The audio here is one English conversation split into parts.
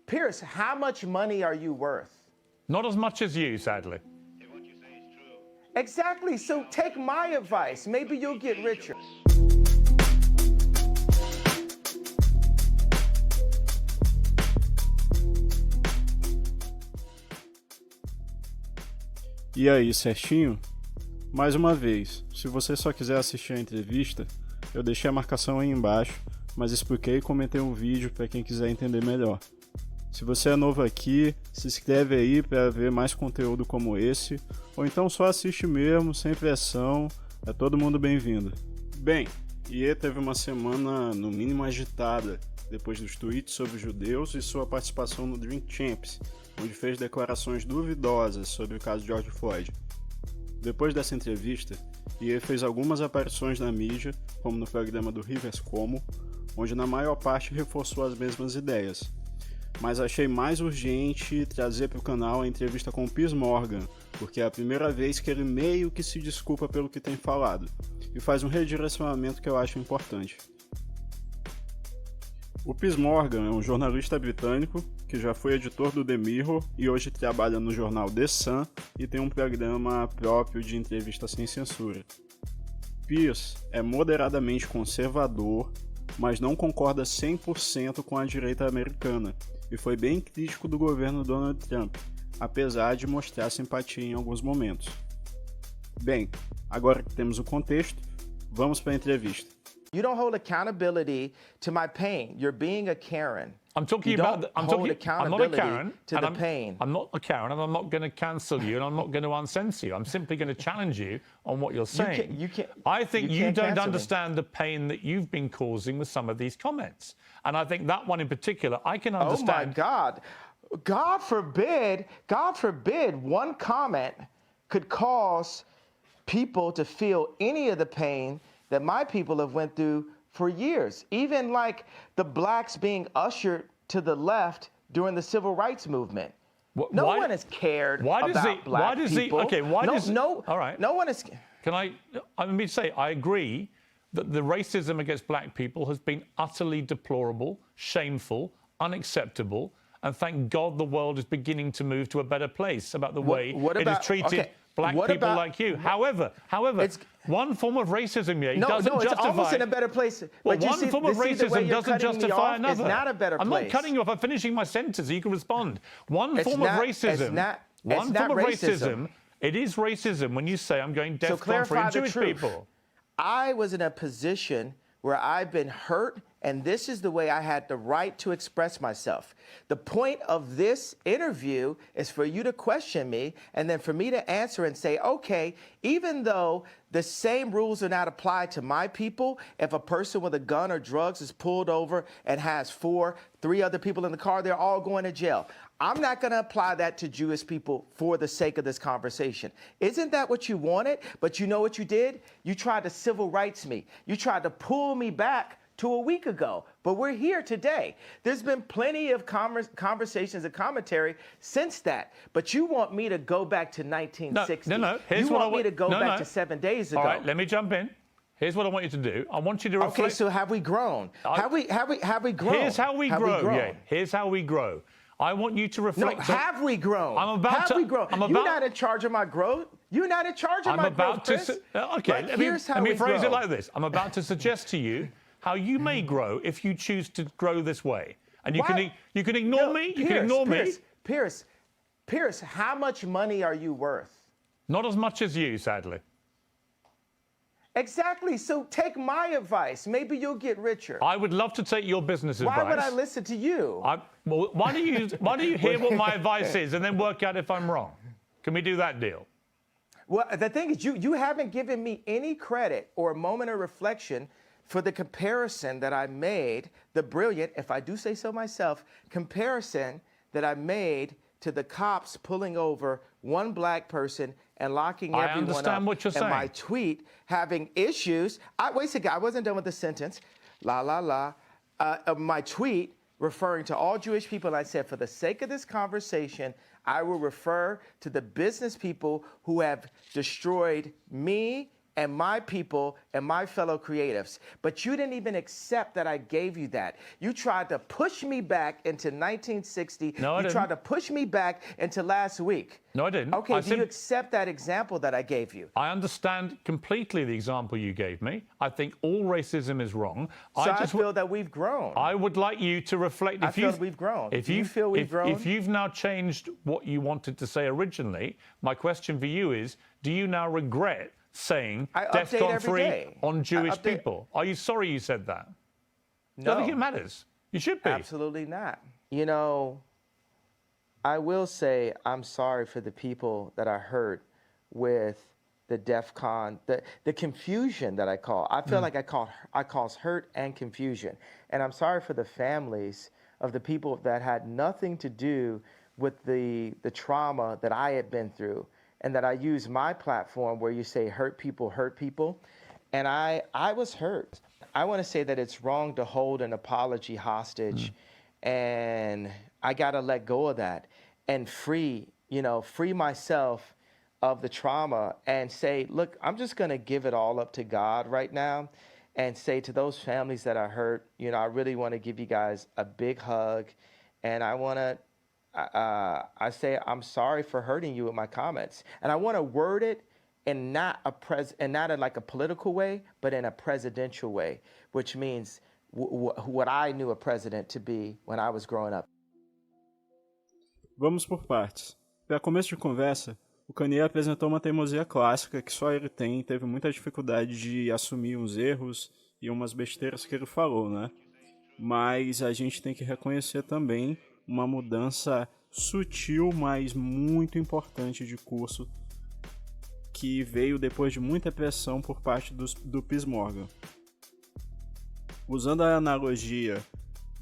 Piers, how much money are you worth? Not as much as you, sadly. Exactly. So take my advice. Maybe you'll get richer. E aí, certinho? Mais uma vez, se você só quiser assistir a entrevista, eu deixei a marcação aí embaixo, mas expliquei e comentei um vídeo para quem quiser entender melhor. Se você é novo aqui, se inscreve aí para ver mais conteúdo como esse, ou então só assiste mesmo, sem pressão, é todo mundo bem-vindo. Bem, Iê teve uma semana no mínimo agitada, depois dos tweets sobre os judeus e sua participação no Drink Champs, onde fez declarações duvidosas sobre o caso de George Floyd. Depois dessa entrevista, Iê fez algumas aparições na mídia, como no programa do Rivers Como, onde na maior parte reforçou as mesmas ideias. Mas achei mais urgente trazer para o canal a entrevista com o Piers Morgan, porque é a primeira vez que ele meio que se desculpa pelo que tem falado, e faz um redirecionamento que eu acho importante. O Piers Morgan é um jornalista britânico que já foi editor do The Mirror e hoje trabalha no jornal The Sun e tem um programa próprio de entrevista sem censura. Piers é moderadamente conservador, mas não concorda 100% com a direita americana e foi bem crítico do governo Donald Trump, apesar de mostrar simpatia em alguns momentos. Bem, agora que temos o contexto, vamos para a entrevista. You don't hold accountability to my pain. You're being a Karen. I'm talking You about. don't I'm hold talking. I'm not a accountability Karen. to and the I'm, pain. I'm not a Karen, and I'm not going to cancel you, and I'm not going to uncensor you. I'm simply going to challenge you on what you're saying. You can't. I think you can't don't cancel me. understand the pain that you've been causing with some of these comments, and I think that one in particular, I can Oh my understand. God. God forbid one comment could cause people to feel any of the pain that my people have went through for years. Even like the blacks being ushered to the left during the civil rights movement. No one has cared about black people. Okay, why does no, all right. No one is. Can let me say, I agree that the racism against black people has been utterly deplorable, shameful, unacceptable, and thank God the world is beginning to move to a better place about the way it has treated black people like you. However, one form of racism doesn't it's justify. Almost in a better place. Well, but you one see, form of racism doesn't justify another. It's not a better place. I'm not cutting you off. I'm finishing my sentence so you can respond. One It's form not- of racism. it's not- One it's form not of racism. racism. It is racism when you say I'm going deaf, dumb, free, clarify the Jewish truth. people. I was in a position where I've been hurt, and this is the way I had the right to express myself. The point of this interview is for you to question me, and then for me to answer and say, okay, even though the same rules are not applied to my people, if a person with a gun or drugs is pulled over and has three other people in the car, they're all going to jail. I'm not going to apply that to Jewish people for the sake of this conversation. Isn't that what you wanted? But you know what you did? You tried to civil rights me. You tried to pull me back to a week ago, but we're here today. There's been plenty of conversations and commentary since that, but you want me to go back to 1960. No. You want me to go back to 7 days ago. All right, let me jump in. Here's what I want you to do. I want you to reflect. Okay, so have we grown? Have we grown? Here's how we grow. Yeah, here's how we grow. I want you to reflect. No, have we grown? Have we grown? You're not in charge of my growth. You're not in charge of my growth, Chris. Okay, let me phrase it like this. I'm about to suggest to you how you may grow if you choose to grow this way. And you can ignore me. You can ignore me. Piers, how much money are you worth? Not as much as you, sadly. Exactly. So take my advice. Maybe you'll get richer. I would love to take your business advice. Why would I listen to you? Well, why do you hear what my advice is and then work out if I'm wrong? Can we do that deal? Well, the thing is, you haven't given me any credit or a moment of reflection for the comparison that I made, the brilliant, if I do say so myself, comparison that I made to the cops pulling over one black person and locking everyone up. I understand what you're saying. And my tweet having issues. Wait a second, I wasn't done with the sentence. My tweet referring to all Jewish people, and I said, for the sake of this conversation, I will refer to the business people who have destroyed me and my people and my fellow creatives. But you didn't even accept that I gave you that. You tried to push me back into 1960. No, I you didn't. tried to push me back into last week. No, I didn't. Okay, do you accept that example that I gave you? I understand completely the example you gave me. I think all racism is wrong. So I feel that we've grown. I would like you to reflect. I feel we've grown. If Do you feel we've grown? If you've now changed what you wanted to say originally, my question for you is, do you now regret saying DEFCON 3 on Jewish people? Are you sorry you said that? No. I think it matters. You should be. Absolutely not. You know, I will say I'm sorry for the people that I hurt with the DEFCON, the confusion that I call. I feel like I cause hurt and confusion. And I'm sorry for the families of the people that had nothing to do with the trauma that I had been through, and that I use my platform where you say hurt people. And I was hurt. I want to say that it's wrong to hold an apology hostage, and I got to let go of that and free myself of the trauma and say, look, I'm just going to give it all up to God right now and say to those families that I hurt, I really want to give you guys a big hug. And I want to, I say, I'm sorry for hurting you with my comments. And I want to word it in not in like a political way, but in a presidential way, which means what I knew a president to be when I was growing up. Vamos por partes. Para começo de conversa, o Kanye apresentou uma teimosia clássica que só ele tem e teve muita dificuldade de assumir uns erros e umas besteiras que ele falou, né? Mas a gente tem que reconhecer também uma mudança sutil, mas muito importante de curso que veio depois de muita pressão por parte do Piers Morgan. Usando a analogia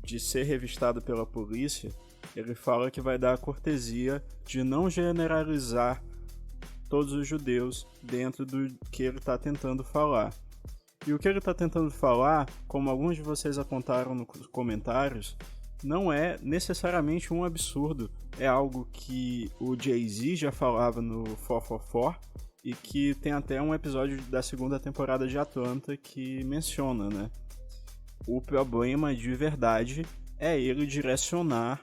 de ser revistado pela polícia, ele fala que vai dar a cortesia de não generalizar todos os judeus dentro do que ele está tentando falar. E o que ele está tentando falar, como alguns de vocês apontaram nos comentários, não é necessariamente um absurdo. É algo que o Jay-Z já falava no 444 e que tem até um episódio da segunda temporada de Atlanta que menciona, né? O problema de verdade é ele direcionar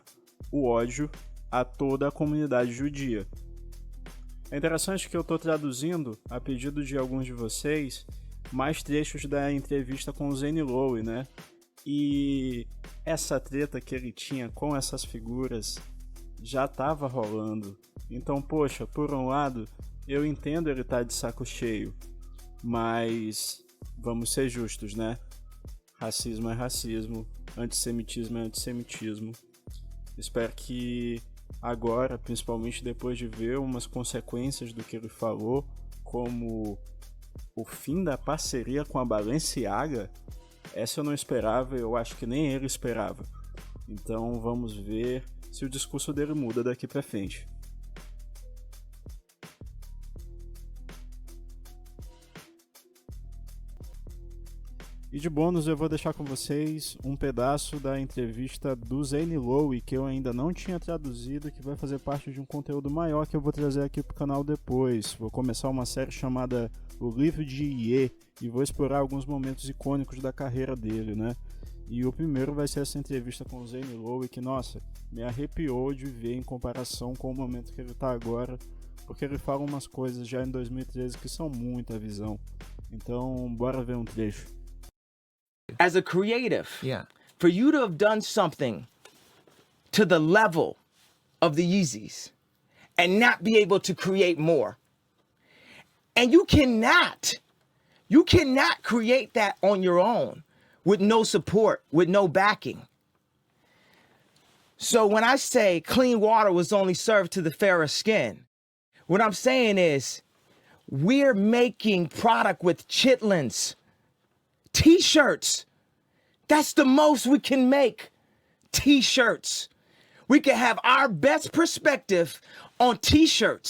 o ódio a toda a comunidade judia. É interessante que eu estou traduzindo, a pedido de alguns de vocês, mais trechos da entrevista com o Zane Lowe, né? E essa treta que ele tinha com essas figuras já estava rolando. Então, poxa, por um lado, eu entendo ele estar de saco cheio, mas vamos ser justos, né? Racismo é racismo, antissemitismo é antissemitismo. Espero que agora, principalmente depois de ver umas consequências do que ele falou, como o fim da parceria com a Balenciaga, essa eu não esperava, eu acho que nem ele esperava. Então vamos ver se o discurso dele muda daqui pra frente. E de bônus eu vou deixar com vocês um pedaço da entrevista do Zane Lowe que eu ainda não tinha traduzido, que vai fazer parte de um conteúdo maior que eu vou trazer aqui pro canal depois. Vou começar uma série chamada O Livro de Iê e vou explorar alguns momentos icônicos da carreira dele, né? E o primeiro vai ser essa entrevista com o Zane Lowe que, nossa, me arrepiou de ver em comparação com o momento que ele tá agora, porque ele fala umas coisas já em 2013 que são muita visão. Então, bora ver um trecho. As a creative, for you to have done something to the level of the Yeezys and not be able to create more. And you cannot create that on your own with no support, with no backing. So when I say clean water was only served to the fairer skin, what I'm saying is we're making product with chitlins, T-shirts. That's the most we can make. T-shirts. We can have our best perspective on T-shirts.